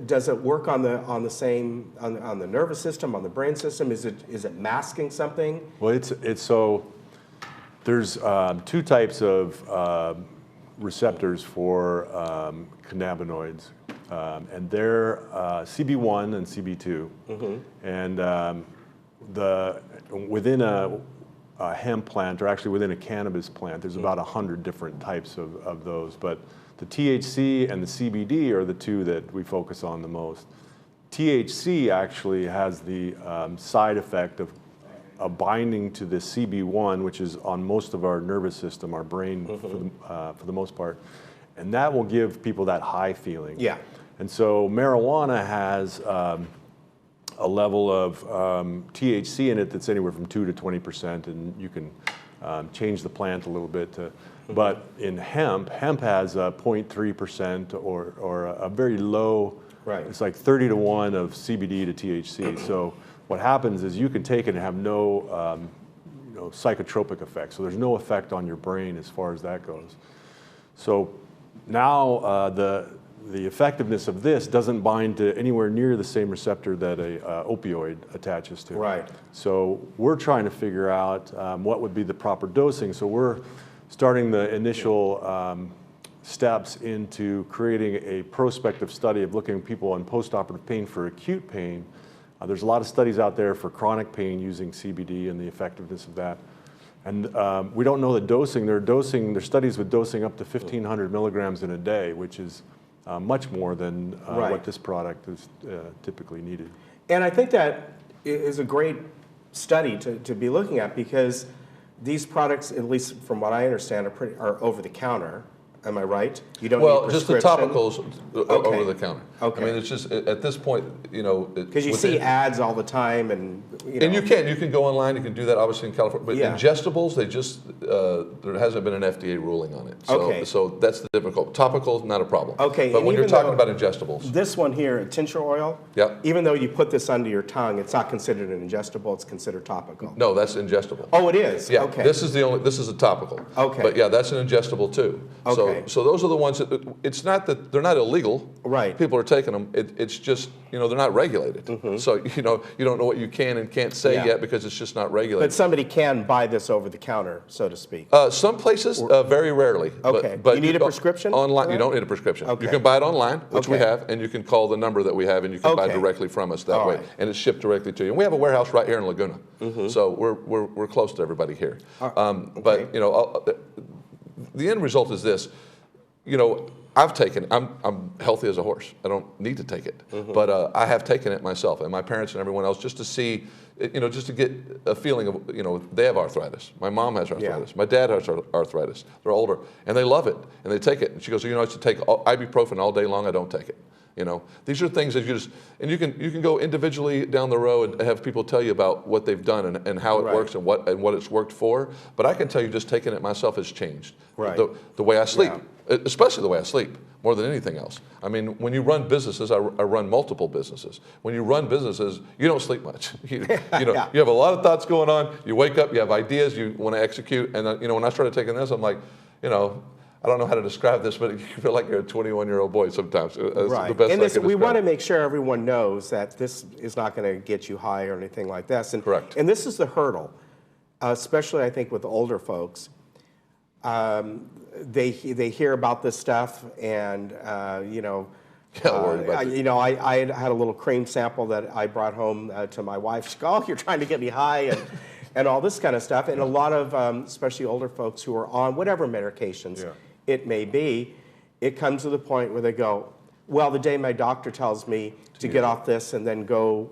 [SPEAKER 1] does it work on the same on the nervous system, on the brain system? Is it masking something?
[SPEAKER 2] Well, it's so there's two types of receptors for cannabinoids, and they're CB1 and CB2, and within a hemp plant, or actually within a cannabis plant, there's about 100 different types of those, but the THC and the CBD are the two that we focus on the most. THC actually has the side effect of binding to the CB1, which is on most of our nervous system, our brain for the most part, and that will give people that high feeling.
[SPEAKER 1] Yeah.
[SPEAKER 2] And so marijuana has a level of THC in it that's anywhere from 2 to 20%, and you can change the plant a little bit to. But in hemp has a 0.3% or a very low, it's like 30 to 1 of CBD to THC. So what happens is you can take it and have no psychotropic effect. So there's no effect on your brain as far as that goes. So now the effectiveness of this doesn't bind to anywhere near the same receptor that a opioid attaches to.
[SPEAKER 1] Right.
[SPEAKER 2] So we're trying to figure out what would be the proper dosing. So we're starting the initial steps into creating a prospective study of looking at people on postoperative pain for acute pain. There's a lot of studies out there for chronic pain using CBD and the effectiveness of that. And we don't know the dosing. There's studies with dosing up to 1,500 milligrams in a day, which is much more than what this product is typically needed.
[SPEAKER 1] And I think that is a great study to be looking at, because these products, at least from what I understand, are over the counter. Am I right? You don't need
[SPEAKER 30] just the
[SPEAKER 1] prescription?
[SPEAKER 30] topicals over the counter.
[SPEAKER 1] Okay.
[SPEAKER 30] I mean, it's just at this point, you know,
[SPEAKER 1] because you see ads all the time, and you know.
[SPEAKER 30] And you can go online. You can do that, obviously, in California. But ingestibles, they just there hasn't been an FDA ruling on it. So, so that's the difficult. Topicals, not a problem.
[SPEAKER 1] Okay.
[SPEAKER 30] But when you're talking about ingestibles,
[SPEAKER 1] this one here, tincture oil.
[SPEAKER 30] Yeah.
[SPEAKER 1] Even though you put this under your tongue, it's not considered an ingestible. It's considered topical.
[SPEAKER 30] No, that's ingestible.
[SPEAKER 1] Oh, it is.
[SPEAKER 30] Yeah.
[SPEAKER 1] Okay.
[SPEAKER 30] This is a topical.
[SPEAKER 1] Okay.
[SPEAKER 30] But yeah, that's an ingestible too.
[SPEAKER 1] Okay.
[SPEAKER 30] So those are the ones that it's not that they're not illegal.
[SPEAKER 1] Right.
[SPEAKER 30] People are taking them. It's just, you know, they're not regulated. So, you know, you don't know what you can and can't say yet because it's just not regulated.
[SPEAKER 1] But somebody can buy this over the counter, so to speak.
[SPEAKER 30] Some places, very rarely.
[SPEAKER 1] Okay.
[SPEAKER 30] But
[SPEAKER 1] you need a prescription?
[SPEAKER 30] Online, you don't need a prescription.
[SPEAKER 1] Okay.
[SPEAKER 30] You can buy it online, which we have, and you can call the number that we have, and you can buy directly from us that way.
[SPEAKER 1] Right.
[SPEAKER 30] And it's shipped directly to you. And we have a warehouse right here in Laguna. So we're close to everybody here. But, you know, the end result is this. You know, I've taken it. I'm healthy as a horse. I don't need to take it. But I have taken it myself, and my parents and everyone else, just to see, you know, just to get a feeling of, you know, they have arthritis. My mom has arthritis. My dad has arthritis. They're older, and they love it, and they take it. And she goes, you know, I should take ibuprofen all day long. I don't take it. You know, these are things that you just, and you can go individually down the road and have people tell you about what they've done and how it works and what it's worked for. But I can tell you, just taking it myself has changed the way I sleep, especially the way I sleep, more than anything else. I mean, when you run businesses, I run multiple businesses. When you run businesses, you don't sleep much. You know, you have a lot of thoughts going on. You wake up, you have ideas, you want to execute. And you know, when I started taking this, I'm like, you know, I don't know how to describe this, but you feel like you're a 21-year-old boy sometimes.
[SPEAKER 1] Right.
[SPEAKER 30] The best
[SPEAKER 1] and
[SPEAKER 30] I can
[SPEAKER 1] we want to
[SPEAKER 30] describe.
[SPEAKER 1] make sure everyone knows that this is not going to get you high or anything like this. And,
[SPEAKER 30] Correct.
[SPEAKER 1] And this is the hurdle, especially I think with older folks. They hear about this stuff, and you know, I had a little cream sample that I brought home to my wife. She goes, "Oh, you're trying to get me high," and all this kind of stuff. And a lot of, especially older folks who are on whatever medications it may be, it comes to the point where they go, well, the day my doctor tells me to get off this and then go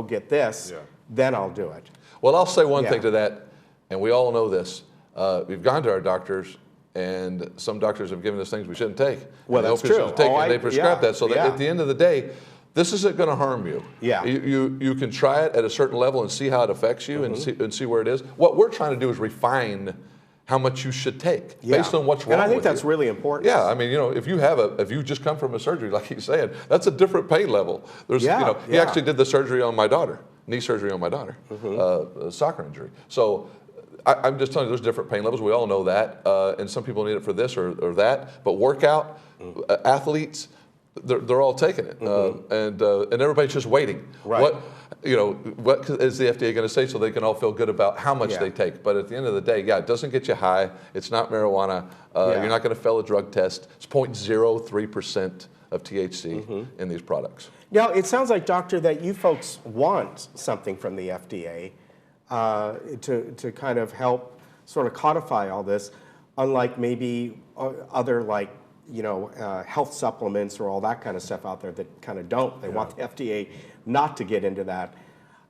[SPEAKER 1] get this, then I'll do it.
[SPEAKER 30] Well, I'll say one thing to that, and we all know this. We've gone to our doctors, and some doctors have given us things we shouldn't take.
[SPEAKER 1] Well, that's true.
[SPEAKER 30] And they prescribe that. So that at the end of the day, this isn't going to harm you.
[SPEAKER 1] Yeah.
[SPEAKER 30] You can try it at a certain level and see how it affects you and see where it is. What we're trying to do is refine how much you should take based on what's wrong with you.
[SPEAKER 1] And I think that's really important.
[SPEAKER 30] Yeah, I mean, you know, if you just come from a surgery, like he's saying, that's a different pain level. There's, you know, he actually did the surgery on my daughter, knee surgery on my daughter, a soccer injury. So I'm just telling you, there's different pain levels. We all know that, and some people need it for this or that. But workout, athletes, they're all taking it, and everybody's just waiting.
[SPEAKER 1] Right.
[SPEAKER 30] What is the FDA going to say so they can all feel good about how much they take? But at the end of the day, it doesn't get you high. It's not marijuana. You're not going to fail a drug test. It's 0.03% of THC in these products.
[SPEAKER 1] Now, it sounds like, Doctor, that you folks want something from the FDA to kind of help sort of codify all this, unlike maybe other, like, you know, health supplements or all that kind of stuff out there that kind of don't. They want the FDA not to get into that.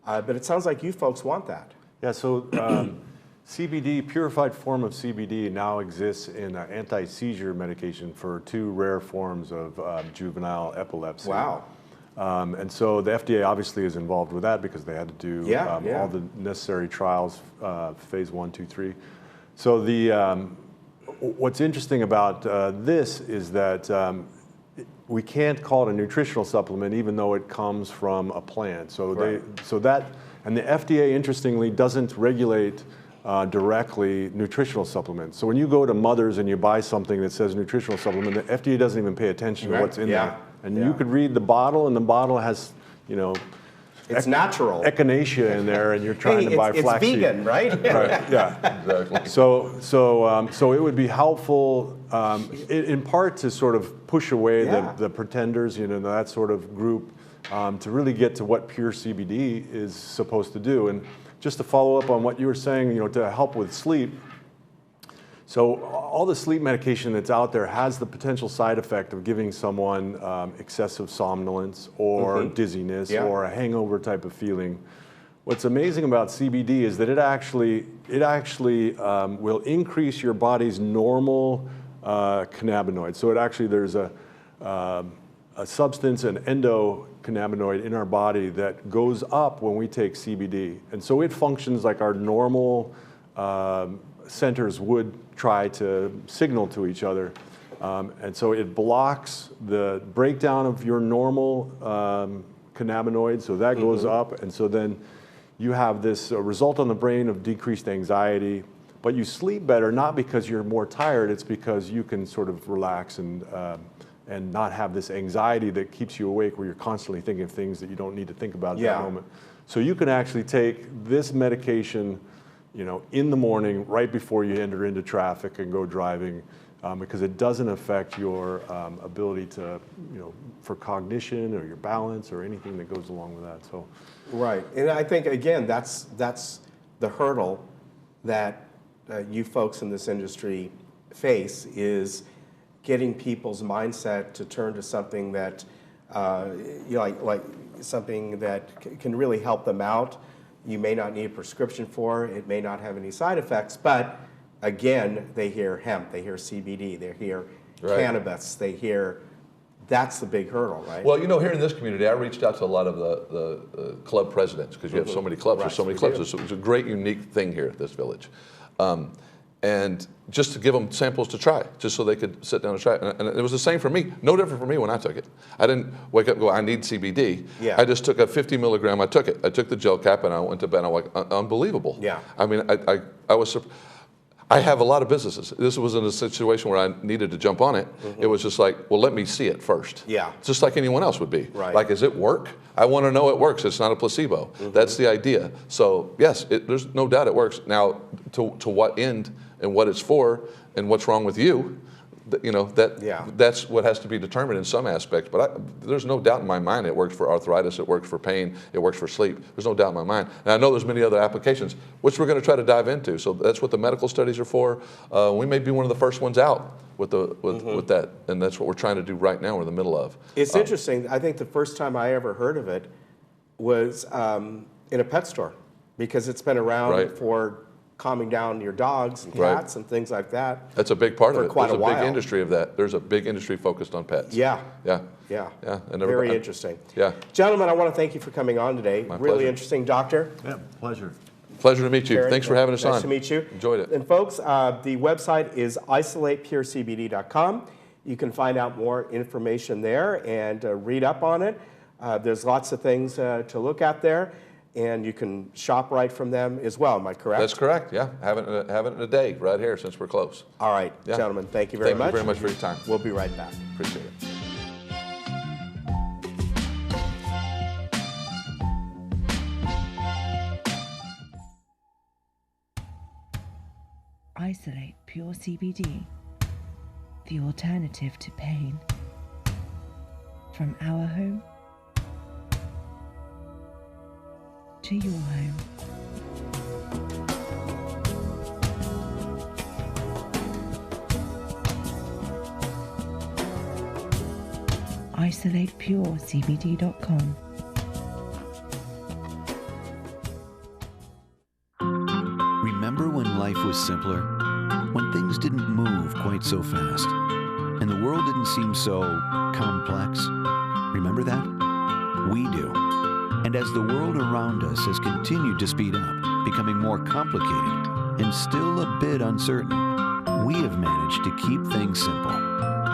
[SPEAKER 1] But it sounds like you folks want that.
[SPEAKER 2] Yeah, so CBD, purified form of CBD now exists in anti-seizure medication for 2 rare forms of juvenile epilepsy.
[SPEAKER 1] Wow.
[SPEAKER 2] And so the FDA obviously is involved with that because they had to do all the necessary trials, phase 1, 2, 3. So what's interesting about this is that we can't call it a nutritional supplement even though it comes from a plant. So and the FDA, interestingly, doesn't regulate directly nutritional supplements. So when you go to Mother's and you buy something that says nutritional supplement, the FDA doesn't even pay attention to what's in there. And you could read the bottle, and the bottle has, you know,
[SPEAKER 1] It's natural.
[SPEAKER 2] echinacea in there, and you're trying to buy flaxseed.
[SPEAKER 1] It's vegan, right?
[SPEAKER 2] Right. Yeah.
[SPEAKER 30] Exactly.
[SPEAKER 2] So it would be helpful, in part, to sort of push away the pretenders, that sort of group, to really get to what pure CBD is supposed to do. And just to follow up on what you were saying, to help with sleep. So all the sleep medication that's out there has the potential side effect of giving someone excessive somnolence or dizziness or a hangover type of feeling. What's amazing about CBD is that it actually will increase your body's normal cannabinoids. So there's a substance, an endocannabinoid in our body that goes up when we take CBD. And so it functions like our normal centers would try to signal to each other. And so it blocks the breakdown of your normal cannabinoids, so that goes up. And so then you have this result on the brain of decreased anxiety, but you sleep better, not because you're more tired, it's because you can sort of relax and not have this anxiety that keeps you awake, where you're constantly thinking of things that you don't need to think about at that moment. So you can actually take this medication in the morning, right before you enter into traffic and go driving, because it doesn't affect your ability to, for cognition or your balance or anything that goes along with that. So,
[SPEAKER 1] right, and I think again that's the hurdle that you folks in this industry face, is getting people's mindset to turn to something that, like something that can really help them out. You may not need a prescription for it. It may not have any side effects, but again, they hear hemp, they hear CBD, they hear cannabis, they hear, that's the big hurdle, right?
[SPEAKER 30] Well, here in this community, I reached out to a lot of the club presidents, because you have so many clubs, there's so many clubs. It's a great, unique thing here at this village. And just to give them samples to try, just so they could sit down and try it. And it was the same for me, no different for me when I took it. I didn't wake up and go, I need CBD. I just took a 50 milligram, I took it. I took the gel cap and I went to bed, and I'm like, unbelievable. I mean, I have a lot of businesses. This wasn't a situation where I needed to jump on it. It was just like, well, let me see it first. Just like anyone else would be. Like, does it work? I want to know it works. It's not a placebo. That's the idea. So yes, there's no doubt it works. Now, to what end and what it's for and what's wrong with you, that's what has to be determined in some aspects. But there's no doubt in my mind it works for arthritis, it works for pain, it works for sleep. There's no doubt in my mind. And I know there's many other applications, which we're going to try to dive into. So that's what the medical studies are for. We may be one of the first ones out with that, and that's what we're trying to do right now. We're in the middle of.
[SPEAKER 1] It's interesting. I think the first time I ever heard of it was in a pet store, because it's been around for calming down your dogs and cats and things like that.
[SPEAKER 30] That's a big part of it.
[SPEAKER 1] There's
[SPEAKER 30] a big industry of that. There's a big industry focused on pets.
[SPEAKER 1] Yeah.
[SPEAKER 30] And
[SPEAKER 1] very interesting.
[SPEAKER 30] Yeah.
[SPEAKER 1] Gentlemen, I want to thank you for coming on today.
[SPEAKER 30] My
[SPEAKER 1] really
[SPEAKER 30] pleasure.
[SPEAKER 1] Interesting, Doctor.
[SPEAKER 2] Yeah, pleasure.
[SPEAKER 30] Pleasure to meet you.
[SPEAKER 1] Karen,
[SPEAKER 30] thanks for having us on.
[SPEAKER 1] Nice to meet you.
[SPEAKER 30] Enjoyed it.
[SPEAKER 1] And folks, the website is isolatepurecbd.com. You can find out more information there and read up on it. There's lots of things to look at there, and you can shop right from them as well. Am I correct?
[SPEAKER 30] That's correct, yeah. Have it in a day right here, since we're close.
[SPEAKER 1] All right, gentlemen, thank you very much.
[SPEAKER 30] Thank you very much for your time.
[SPEAKER 1] We'll be right back.
[SPEAKER 30] Appreciate it.
[SPEAKER 29] Isolate Pure CBD, the alternative to pain. From our home to your home. IsolatePureCBD.com.
[SPEAKER 20] Remember when life was simpler? When things didn't move quite so fast? And the world didn't seem so complex? Remember that? We do. And as the world around us has continued to speed up, becoming more complicated and still a bit uncertain, we have managed to keep things simple,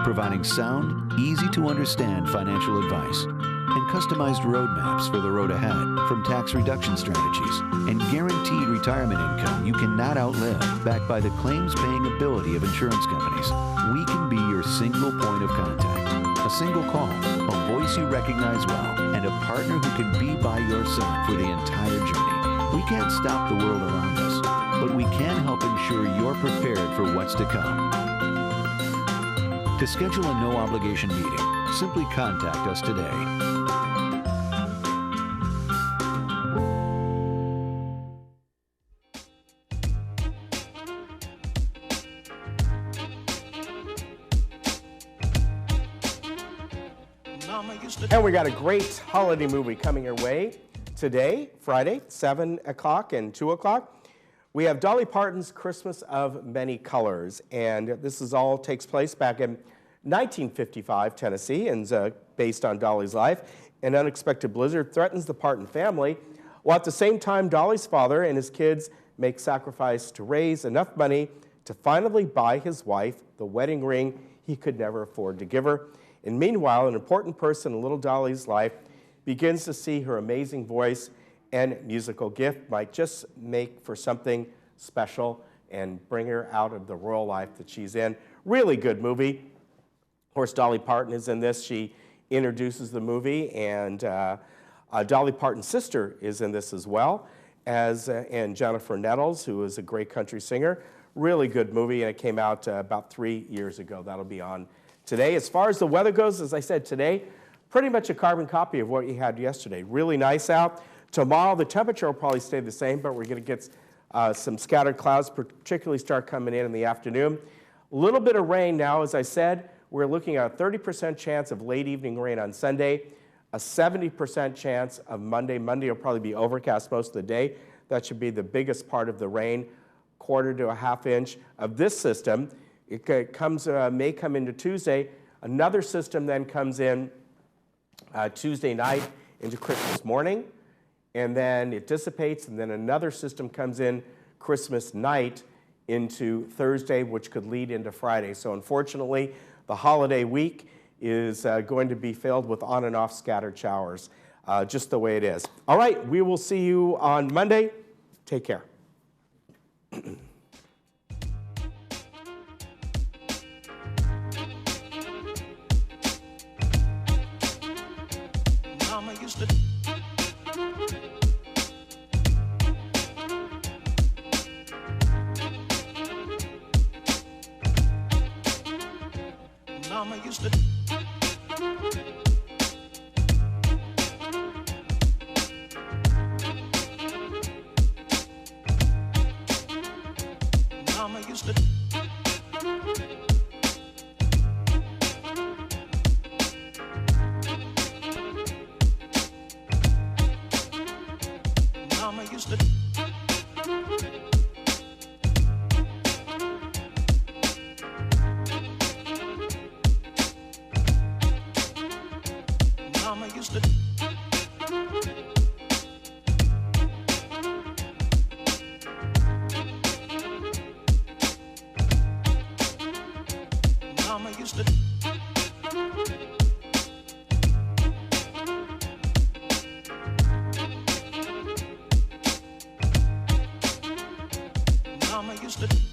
[SPEAKER 20] providing sound, easy to understand financial advice and customized roadmaps for the road ahead, from tax reduction strategies and guaranteed retirement income you cannot outlive, backed by the claims-paying ability of insurance companies. We can be your single point of contact, a single call, a voice you recognize well, and find a partner who can be by your side for the entire journey. We can't stop the world around us, but we can help ensure you're prepared for what's to come. To schedule a no-obligation meeting, simply contact us today.
[SPEAKER 1] And we got a great holiday movie coming your way today, Friday, 7 o'clock and 2 o'clock. We have Dolly Parton's Christmas of Many Colors, and this all takes place back in 1955, Tennessee, and based on Dolly's life. An unexpected blizzard threatens the Parton family, while at the same time Dolly's father and his kids make sacrifice to raise enough money to finally buy his wife the wedding ring he could never afford to give her. And meanwhile, an important person in little Dolly's life begins to see her amazing voice and musical gift might just make for something special and bring her out of the royal life that she's in. Really good movie. Of course, Dolly Parton is in this. She introduces the movie, and Dolly Parton's sister is in this as well, and Jennifer Nettles, who is a great country singer. Really good movie, and it came out about 3 years ago. That'll be on today. As far as the weather goes, as I said today, pretty much a carbon copy of what you had yesterday. Really nice out. Tomorrow, the temperature will probably stay the same, but we're going to get some scattered clouds, particularly start coming in the afternoon. A little bit of rain now, as I said. We're looking at a 30% chance of late evening rain on Sunday, a 70% chance of Monday. Monday will probably be overcast most of the day. That should be the biggest part of the rain, quarter to a half inch of this system. It may come into Tuesday. Another system then comes in Tuesday night into Christmas morning, and then it dissipates, and then another system comes in Christmas night into Thursday, which could lead into Friday. So unfortunately, the holiday week is going to be filled with on and off scattered showers, just the way it is. All right, we will see you on Monday. Take care.
[SPEAKER 21] Mama used to Mama used to Mama used to Mama used to Mama used to Mama used to